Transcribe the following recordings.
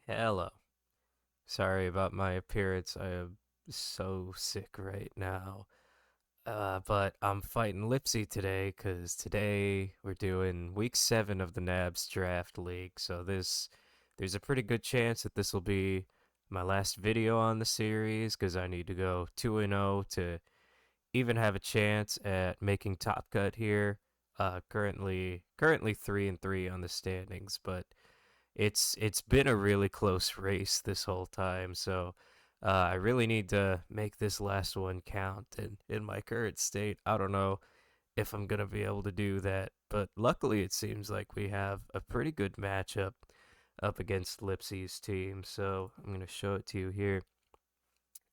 Hello. Sorry about my appearance. I am so sick right now. But I'm fighting Lipsy today because today we're doing week 7 of the NABZ draft league. So there's a pretty good chance that this will be my last video on the series because I need to go 2-0 to even have a chance at making top cut here. Currently 3-3 on the standings, but it's been a really close race this whole time, so I really need to make this last one count. And in my current state, I don't know if I'm gonna be able to do that. But luckily, it seems like we have a pretty good matchup up against Lipsy's team. So I'm gonna show it to you here.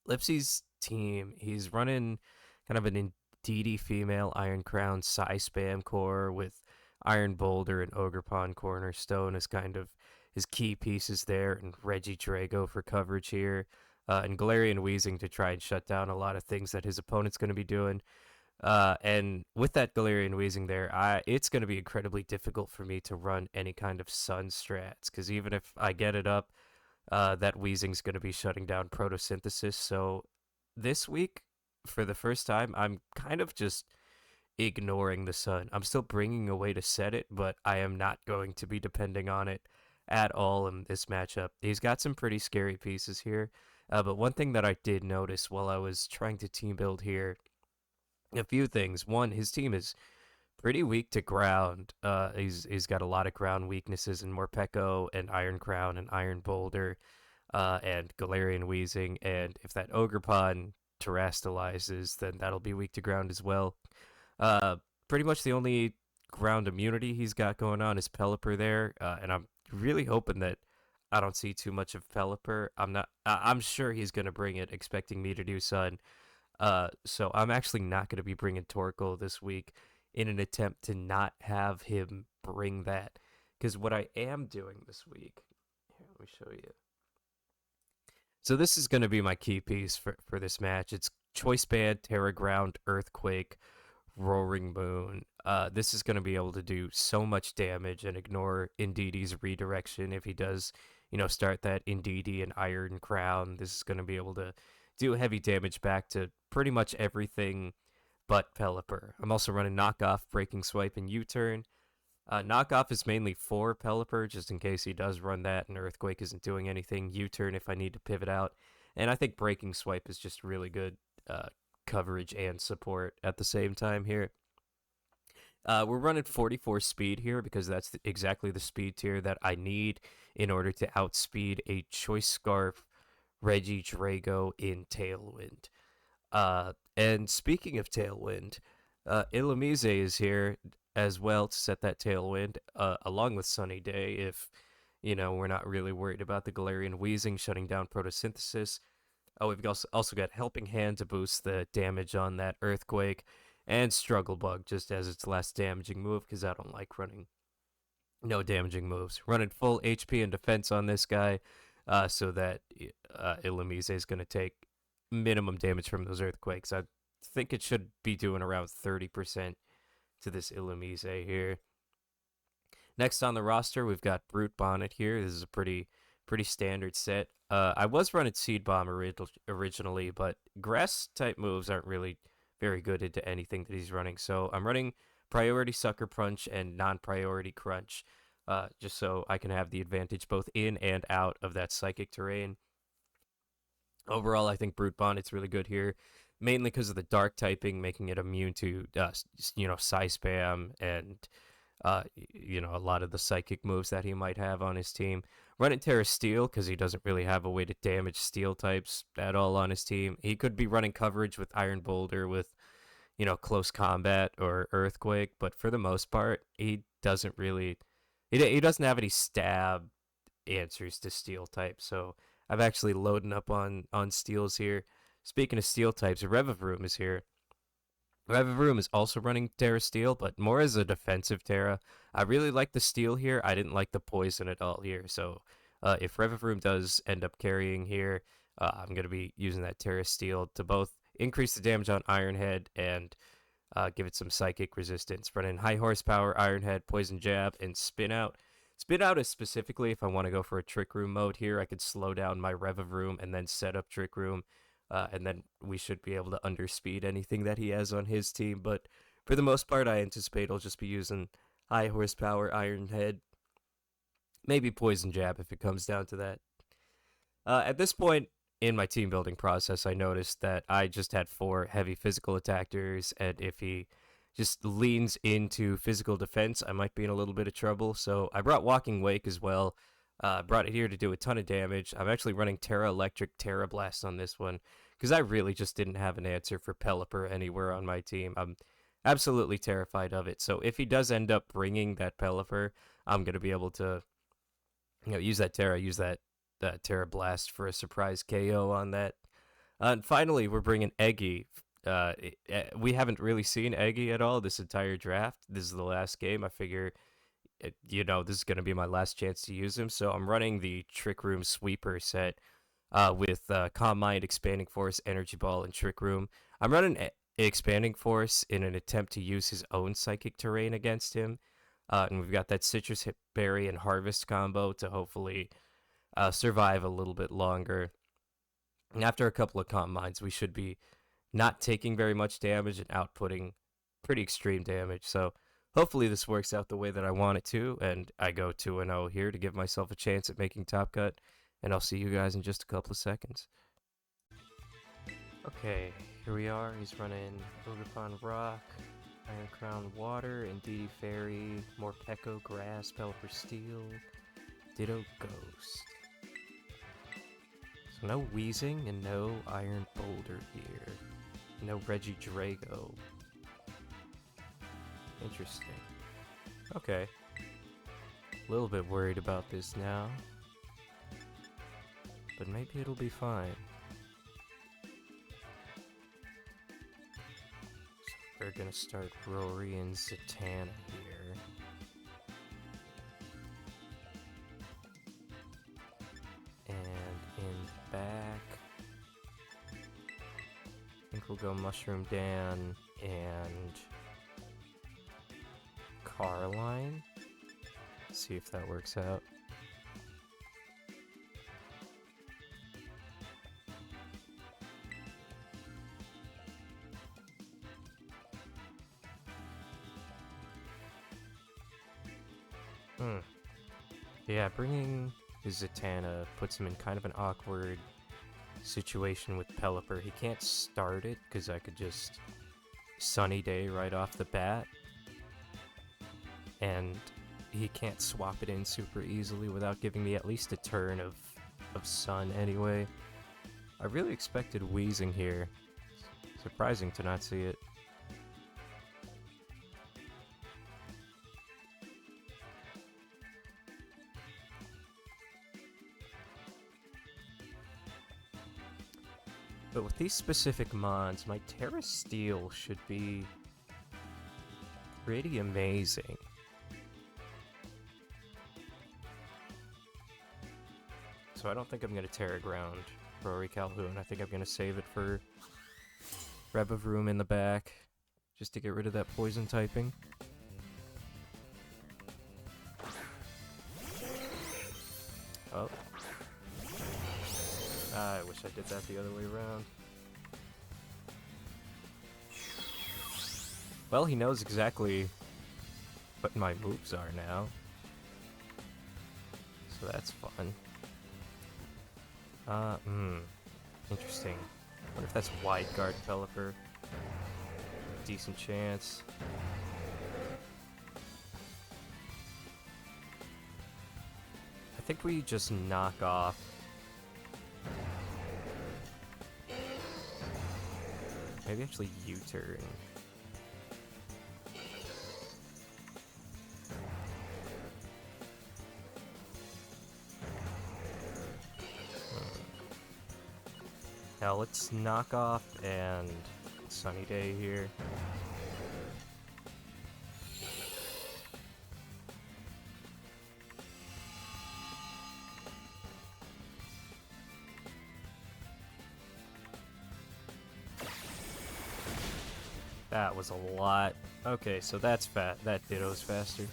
Lipsy's team, he's running kind of an Indeedee female Iron Crown Psy Spam core with Iron Boulder and Ogre Pawn Cornerstone as kind of his key pieces there, and Reggie Drago for coverage here, and Galarian Weezing to try and shut down a lot of things that his opponent's going to be doing. And with that Galarian Weezing there, it's going to be incredibly difficult for me to run any kind of Sun strats, because even if I get it up, that Weezing's going to be shutting down photosynthesis. So this week, for the first time, I'm kind of just ignoring the sun. I'm still bringing a way to set it, but I am not going to be depending on it at all in this matchup. He's got some pretty scary pieces here, but one thing that I did notice while I was trying to team build here, a few things. One, his team is pretty weak to ground. He's got a lot of ground weaknesses in Morpeko and Iron Crown and Iron Boulder, and Galarian Weezing. And if that Ogerpon terastallizes, then that'll be weak to ground as well. Pretty much the only ground immunity he's got going on is Pelipper there, and I'm really hoping that I don't see too much of Pelipper. I'm not. I'm sure he's gonna bring it, expecting me to do Sun. So I'm actually not going to be bringing Torkoal this week in an attempt to not have him bring that. Because what I am doing this week, here, let me show you. So this is going to be my key piece for this match. It's Choice Band, Terra Ground, Earthquake, Roaring Moon. This is going to be able to do so much damage and ignore Indeedee's redirection if he does, start that Indeedee and Iron Crown. This is going to be able to do heavy damage back to pretty much everything but Pelipper. I'm also running Knockoff, Breaking Swipe, and U-Turn. Knockoff is mainly for Pelipper, just in case he does run that and Earthquake isn't doing anything. U-Turn if I need to pivot out. And I think Breaking Swipe is just really good coverage and support at the same time here. We're running 44 speed here because that's exactly the speed tier that I need in order to outspeed a Choice Scarf Reggie Drago in Tailwind. And speaking of Tailwind, Illumise is here as well to set that Tailwind, along with Sunny Day if, we're not really worried about the Galarian Weezing shutting down photosynthesis. Oh, we've also got Helping Hand to boost the damage on that Earthquake, and Struggle Bug just as its last damaging move because I don't like running no damaging moves. Running full HP and defense on this guy so that Illumise is going to take minimum damage from those Earthquakes. I think it should be doing around 30% to this Illumise here. Next on the roster, we've got Brute Bonnet here. This is a pretty standard set. I was running Seed Bomb originally, but grass type moves aren't really very good into anything that he's running. So I'm running Priority Sucker Punch and Non-Priority Crunch, just so I can have the advantage both in and out of that Psychic terrain. Overall, I think Brute Bonnet's really good here, mainly because of the Dark typing, making it immune to, Psy Spam and a lot of the psychic moves that he might have on his team. Running Terra Steel because he doesn't really have a way to damage steel types at all on his team. He could be running coverage with Iron Boulder with, close combat or Earthquake, but for the most part, he doesn't really. He doesn't have any stab answers to steel types, so I'm actually loading up on steels here. Speaking of steel types, Revavroom is here. Revavroom is also running Terra Steel, but more as a defensive Terra. I really like the Steel here. I didn't like the Poison at all here. So if Revavroom does end up carrying here, I'm going to be using that Terra Steel to both increase the damage on Iron Head and give it some Psychic resistance. Running High Horsepower, Iron Head, Poison Jab, and Spin Out. Spit out is specifically if I want to go for a Trick Room mode here, I could slow down my Rev of Room and then set up Trick Room, and then we should be able to underspeed anything that he has on his team. But for the most part, I anticipate he'll just be using high horsepower Iron Head, maybe Poison Jab if it comes down to that. At this point in my team building process, I noticed that I just had 4 heavy physical attackers, and if he just leans into physical defense, I might be in a little bit of trouble. So I brought Walking Wake as well. Brought it here to do a ton of damage. I'm actually running Terra Electric, Terra Blast on this one because I really just didn't have an answer for Pelipper anywhere on my team. I'm absolutely terrified of it. So if he does end up bringing that Pelipper, I'm going to be able to use that Terra, use that Terra Blast for a surprise KO on that. And finally, we're bringing Eggy. We haven't really seen Eggy at all this entire draft. This is the last game. I figure, this is going to be my last chance to use him. So I'm running the Trick Room Sweeper set with Calm Mind, Expanding Force, Energy Ball, and Trick Room. I'm running Expanding Force in an attempt to use his own Psychic Terrain against him. And we've got that Citrus Berry and Harvest combo to hopefully survive a little bit longer. And after a couple of Calm Minds, we should be not taking very much damage and outputting pretty extreme damage. So hopefully this works out the way that I want it to, and I go 2-0 here to give myself a chance at making top cut, and I'll see you guys in just a couple of seconds. Okay, here we are. He's running Ogerpon Rock, Iron Crown Water, Indeedee Fairy, more Pecco Grass, Pelipper Steel, Ditto Ghost. So no Wheezing and no Iron Boulder here. No Reggie Drago. Interesting. Okay. A little bit worried about this now. But maybe it'll be fine. So we're gonna start Rory and Zatanna here. And in the back, I think we'll go Mushroom Dan and Carline. See if that works out. Yeah, bringing Zatanna puts him in kind of an awkward situation with Pelipper. He can't start it because I could just Sunny Day right off the bat, and he can't swap it in super easily without giving me at least a turn of Sun anyway. I really expected Wheezing here. Surprising to not see it. But with these specific mods, my Terra Steel should be pretty amazing. So I don't think I'm going to Terra Ground Rory Calhoun. I think I'm going to save it for Rev of Room in the back, just to get rid of that poison typing. Oh. I wish I did that the other way around. Well, he knows exactly what my moves are now. So that's fun. Interesting. I wonder if that's Wide Guard Pelipper. Decent chance. I think we just knock off maybe actually U-turn. Now let's knock off and Sunny Day here. That was a lot. Okay, so that's fat. That Ditto's faster.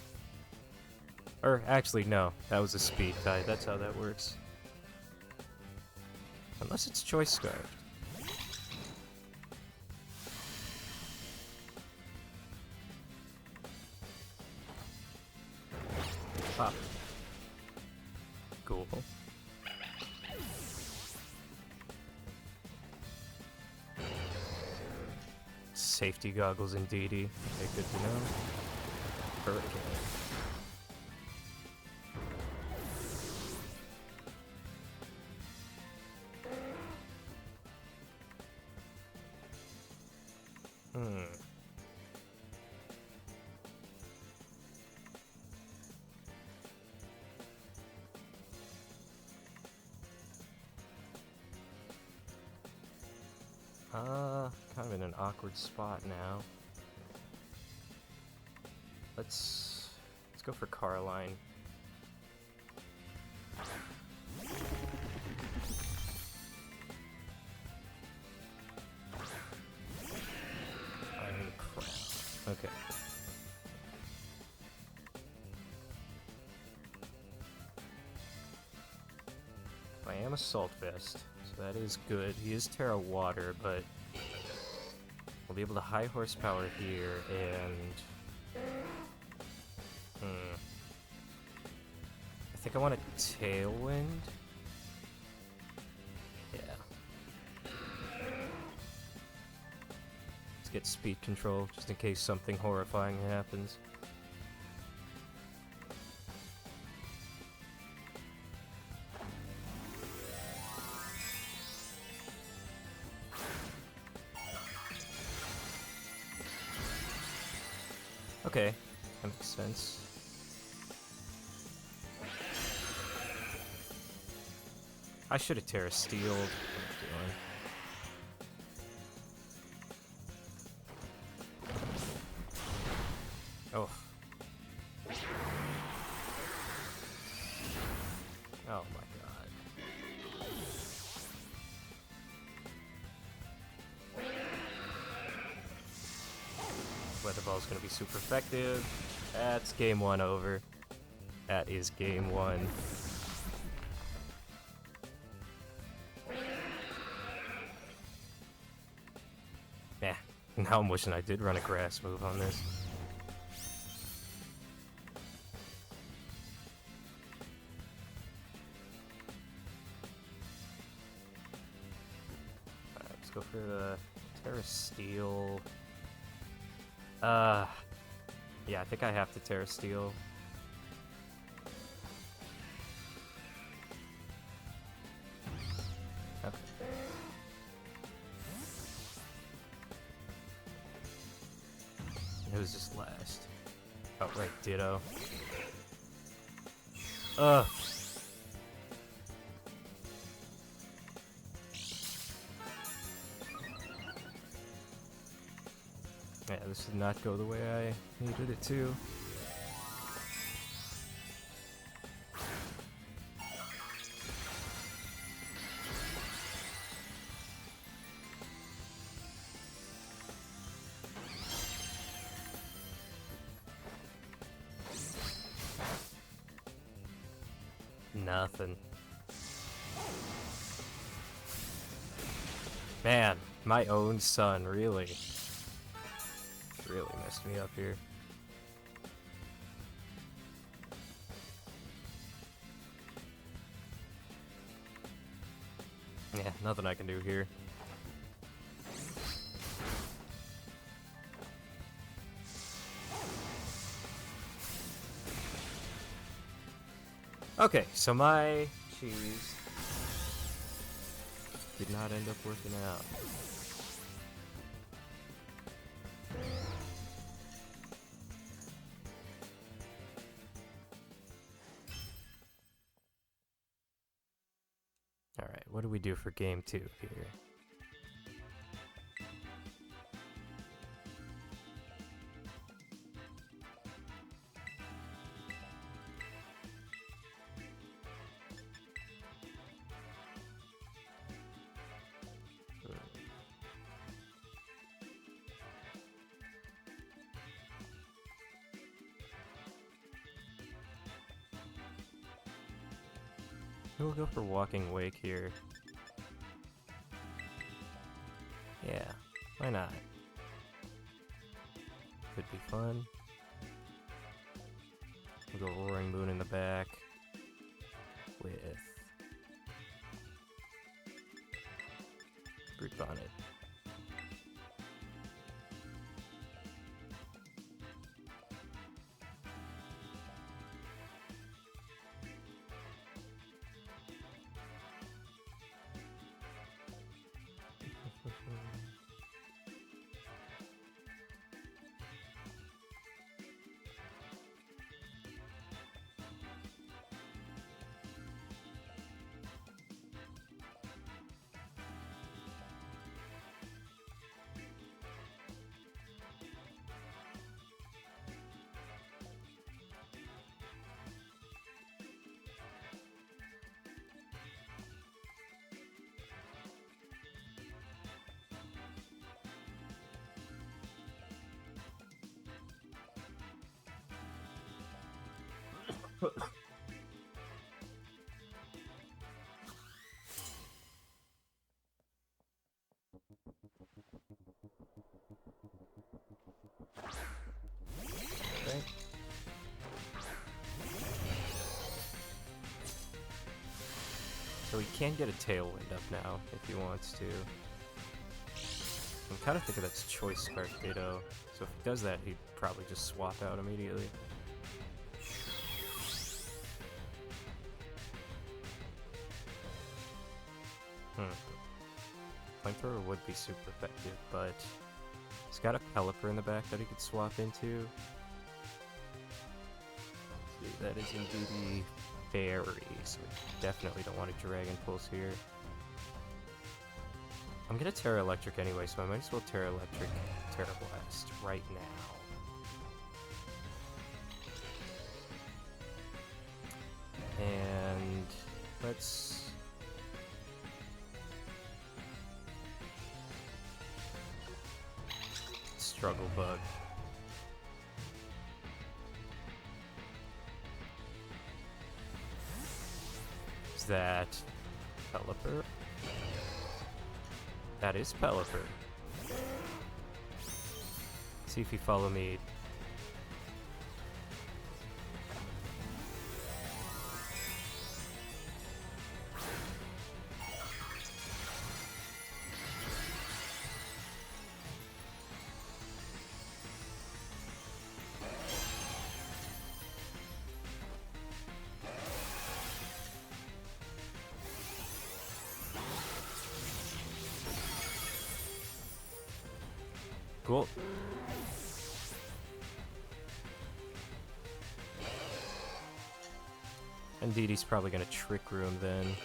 Or, actually, no. That was a speed tie. That's how that works. Unless it's Choice Scarf. Pop. Cool. Safety goggles indeedy. Okay, good to know. Hurricane. Kind of in an awkward spot now. Let's go for Caroline. Iron Crown. Okay. I am Assault Vest, so that is good. He is Terra Water, but we'll be able to high horsepower here, and I think I want a Tailwind. Yeah. Let's get speed control, just in case something horrifying happens. Okay, that makes sense. I should have Terra Steeled. What am I doing? Oh. Oh my god. Weather Ball's gonna be super effective. That's game one over. That is game one. Yeah, now I'm wishing I did run a grass move on this. Alright, let's go for the Terra Steel. Yeah, I think I have to Terra Steel. Okay. Who's this last? Oh, right, Ditto. Ugh. Yeah, this did not go the way I needed it to. Nothing. Man, my own son, really messed me up here. Yeah, nothing I can do here. Okay, so my cheese did not end up working out. Alright, what do we do for game 2 here? We'll go for Walking Wake here. Yeah, why not? Could be fun. We'll go Roaring Moon in the back with Brute Bonnet. Okay. So he can get a Tailwind up now if he wants to. I'm kind of thinking that's Choice Scarf Ditto. So if he does that, he'd probably just swap out immediately. Flamethrower would be super effective, but he's got a Pelipper in the back that he could swap into. See, that is indeed Fairy, so we definitely don't want a Dragon Pulse here. I'm gonna Terra Electric anyway, so I might as well Terra Electric, Terra Blast right now. And let's... Struggle Bug. Is that Pelipper? That is Pelipper. See if you follow me. Cool. Indeed, he's probably gonna Trick Room then.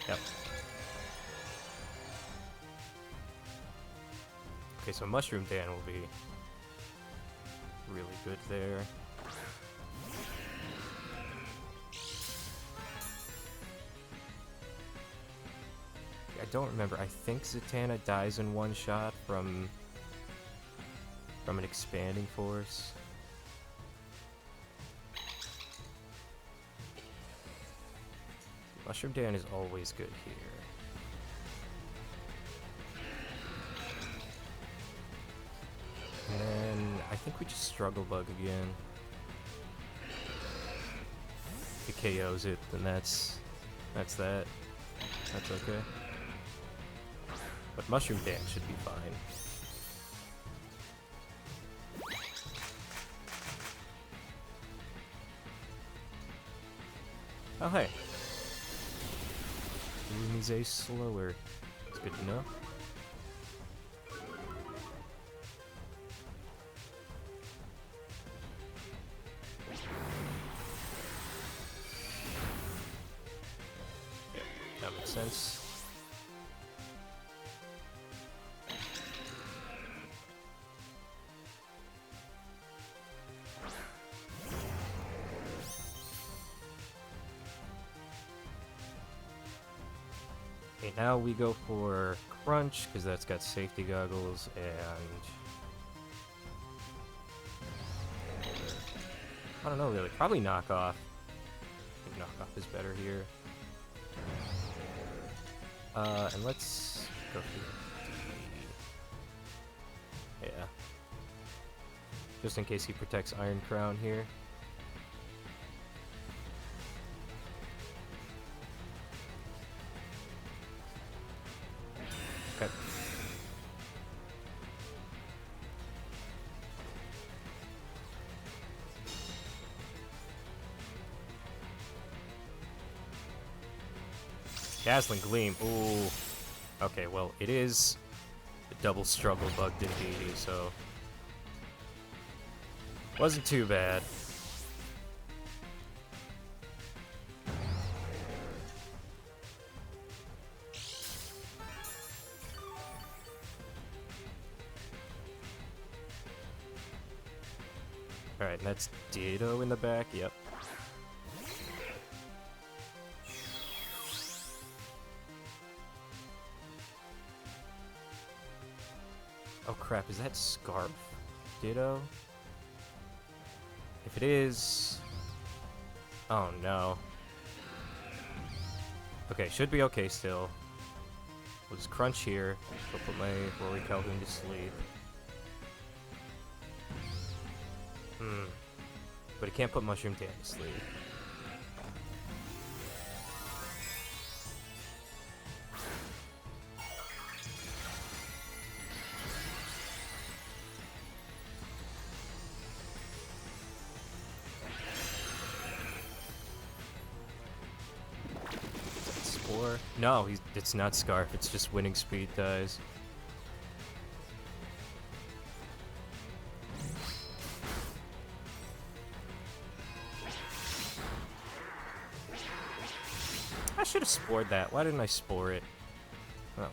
Yep. Okay, so Mushroom Dan will be really good there. I don't remember. I think Zatanna dies in one shot from an Expanding Force. Mushroom Dan is always good here. And then I think we just Struggle Bug again. If he KOs it, then that's that. That's okay. But Mushroom Dan should be fine. Oh hey. Rumi's a slower. It's good to know. Yeah, that makes sense. Okay, now we go for Crunch, because that's got Safety Goggles, and I don't know really. Probably knockoff. I think knockoff is better here. And let's go through the... Yeah. Just in case he protects Iron Crown here. Okay. Dazzling Gleam. Ooh. Okay, well, it is a double struggle bugged in DD, so... Wasn't too bad. Alright, and that's Ditto in the back, yep. Oh crap, is that Scarf? Ditto? If it is... Oh no. Okay, should be okay still. We'll just crunch here. We'll put my Rory Calhoun to sleep. But he can't put Mushroom Dan to sleep. Spore? No, it's not Scarf, it's just winning speed dies. I should have spored that. Why didn't I spore it? Oh well.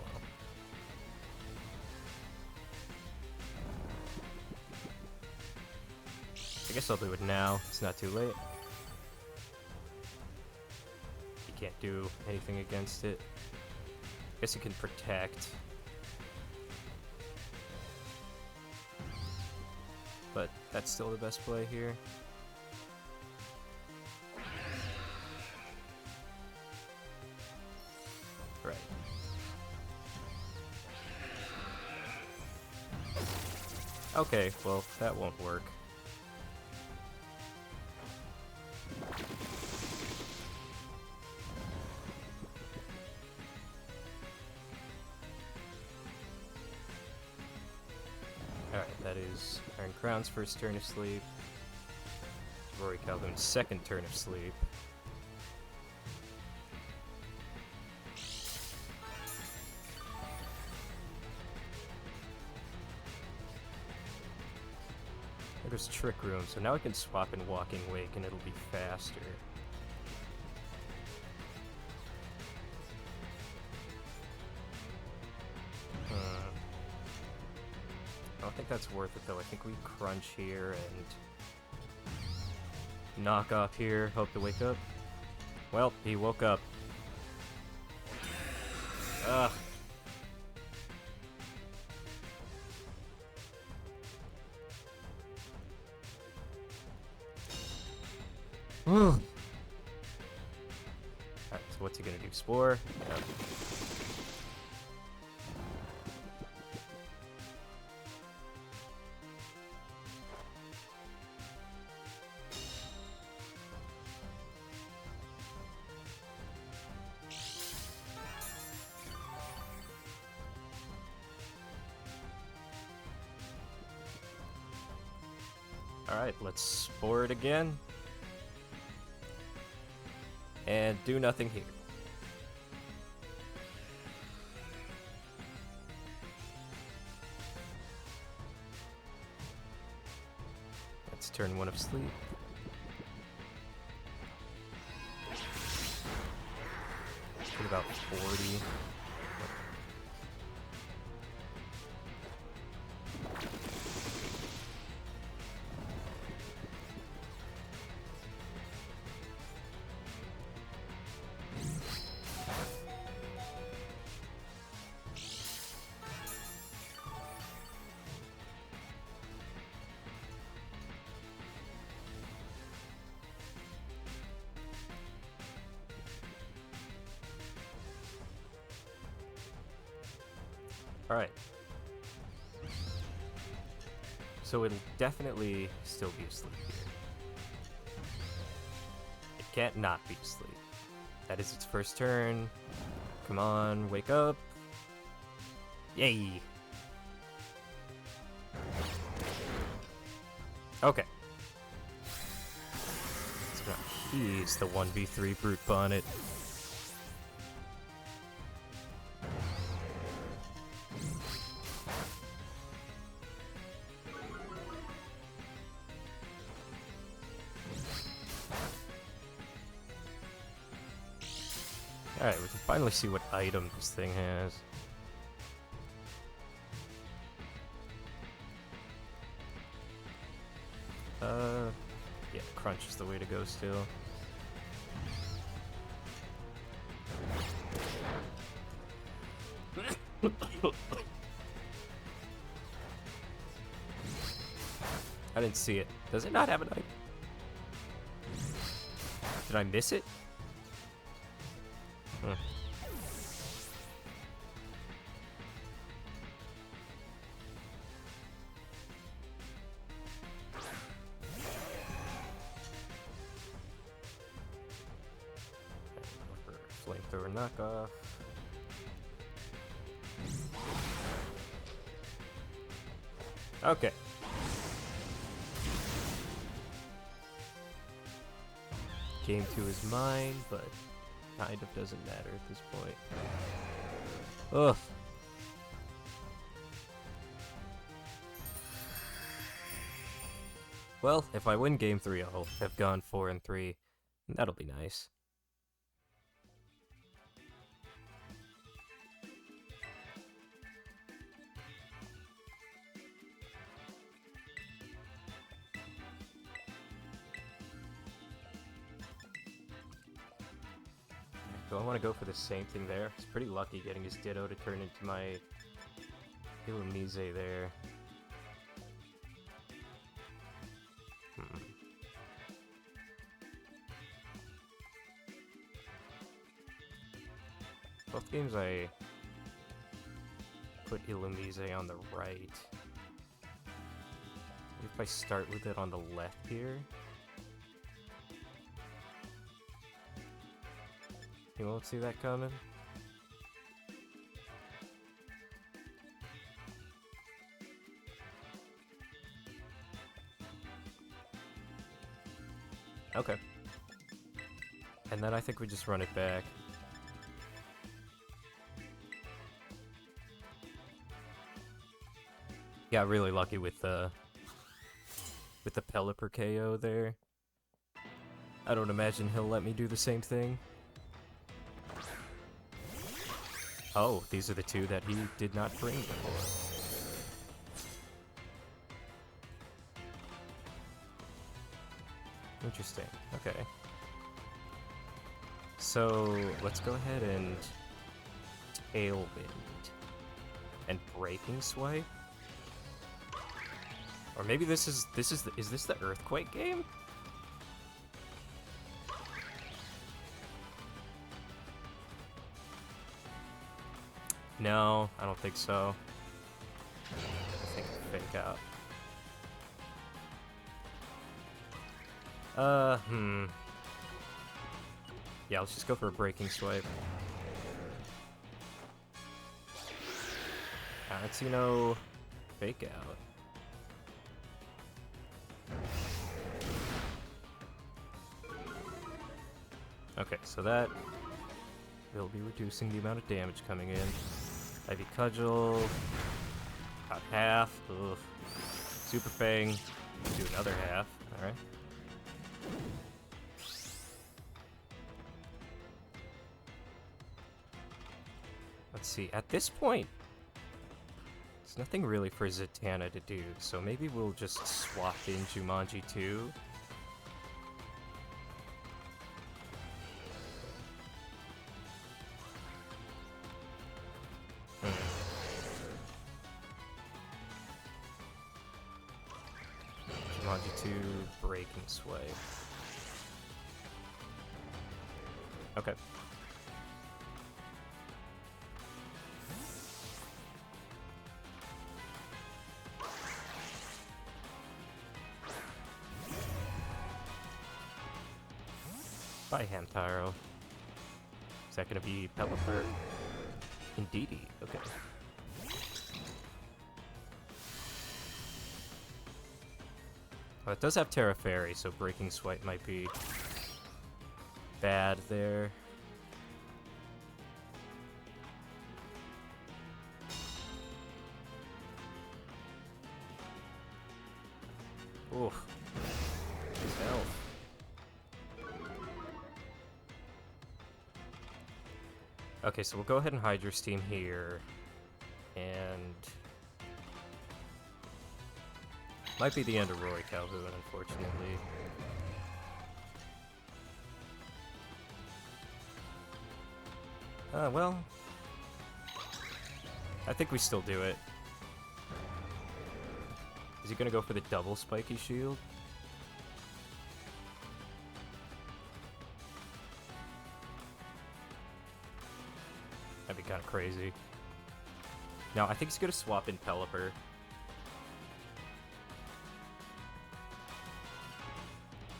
I guess I'll do it now. It's not too late. You can't do anything against it. I guess you can protect. But that's still the best play here. Right. Okay, well, that won't work. Alright, that is Iron Crown's first turn of sleep. Rory Calhoun's second turn of sleep. There's Trick Room, so now I can swap in Walking Wake and it'll be faster. I don't think that's worth it though. I think we crunch here and knock off here, hope to wake up. Well, he woke up. Ugh. Alright, so what's he gonna do? Spore? Yep. Alright, let's spore it again. And do nothing here. Let's turn one of sleep. Get about 40. Alright. So it'll definitely still be asleep here. It can't not be asleep. That is its first turn. Come on, wake up. Yay! Okay. He's the 1v3 Brute Bonnet. Alright, we can finally see what item this thing has. Yeah, Crunch is the way to go still. I didn't see it. Does it not have an item? Did I miss it? Huh. Flamethrower knockoff. Okay. Game 2 is mine, but kind of doesn't matter at this point. Ugh. Well, if I win Game 3, I'll have gone 4-3, and that'll be nice. Do I want to go for the same thing there? It's pretty lucky getting his Ditto to turn into my Aloe there. Both games I put Aloe on the right. If I start with it on the left here. You won't see that coming? Okay. And then I think we just run it back. Got really lucky with the Pelipper KO there. I don't imagine he'll let me do the same thing. Oh, these are the two that he did not bring before. Interesting. Okay. So let's go ahead and Tailwind and Breaking Swipe. Or maybe is this the Earthquake game? No, I don't think so. I think Fake Out. Yeah, let's just go for a Breaking Swipe. Let's see no Fake Out. Okay, so that will be reducing the amount of damage coming in. Ivy Cudgel, about half. Ugh. Super Fang, do another half. Alright. Let's see, at this point, there's nothing really for Zatanna to do, so maybe we'll just swap in Jumanji 2. Jumanji 2, Breaking Swipe. Okay. Bye, Hamtaro. Is that gonna be Pelipper? Indeedy, okay. Well, it does have Terra Fairy, so Breaking Swipe might be bad there. Oof. His health. Okay, so we'll go ahead and Hydro Steam here. And... might be the end of Roy Calhoun, unfortunately. Well... I think we still do it. Is he gonna go for the double spiky shield? That'd be kind of crazy. No, I think he's gonna swap in Pelipper.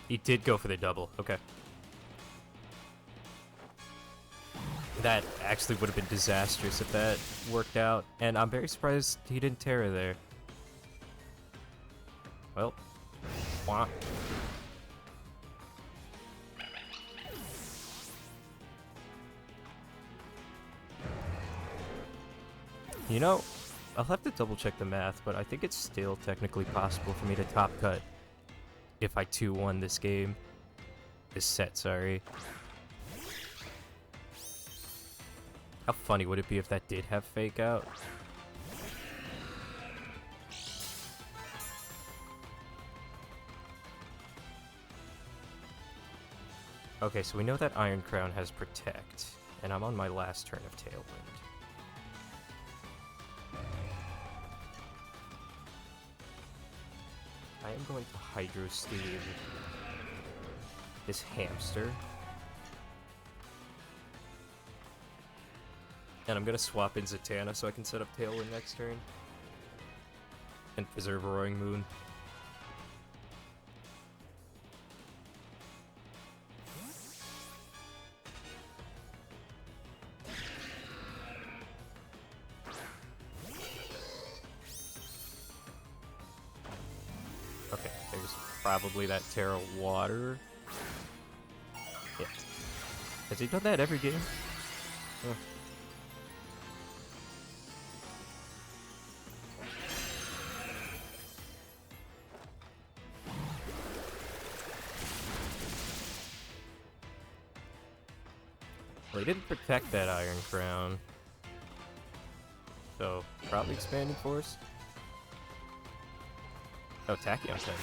He did go for the double, okay. That actually would have been disastrous if that worked out, and I'm very surprised he didn't Terra there. Well, wah. You know, I'll have to double check the math, but I think it's still technically possible for me to top cut if I 2-1 this game. This set, sorry. How funny would it be if that did have fake out? Okay, so we know that Iron Crown has Protect, and I'm on my last turn of Tailwind. I am going to Hydro Steam this hamster. And I'm going to swap in Zatanna so I can set up Tailwind next turn. And preserve Roaring Moon. Okay, there's probably that Terra Water. Yeah. Has he done that every game? Huh. Well, he didn't protect that Iron Crown. So, probably Expanding Force. Oh, Tachyon Titan.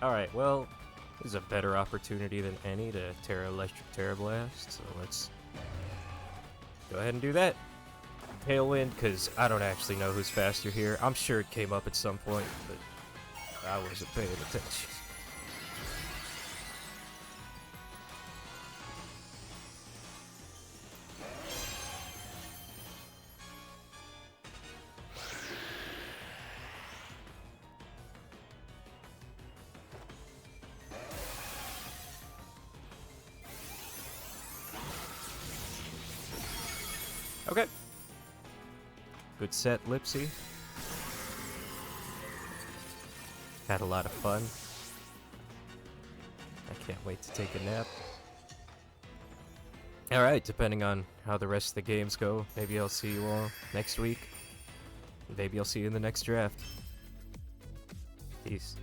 Alright, well, this is a better opportunity than any to Terra Electric Terra Blast, so let's go ahead and do that. Tailwind, because I don't actually know who's faster here. I'm sure it came up at some point, but I wasn't paying attention. Okay. Good set, Lipsy. Had a lot of fun. I can't wait to take a nap. Alright, depending on how the rest of the games go, maybe I'll see you all next week. Maybe I'll see you in the next draft. Peace.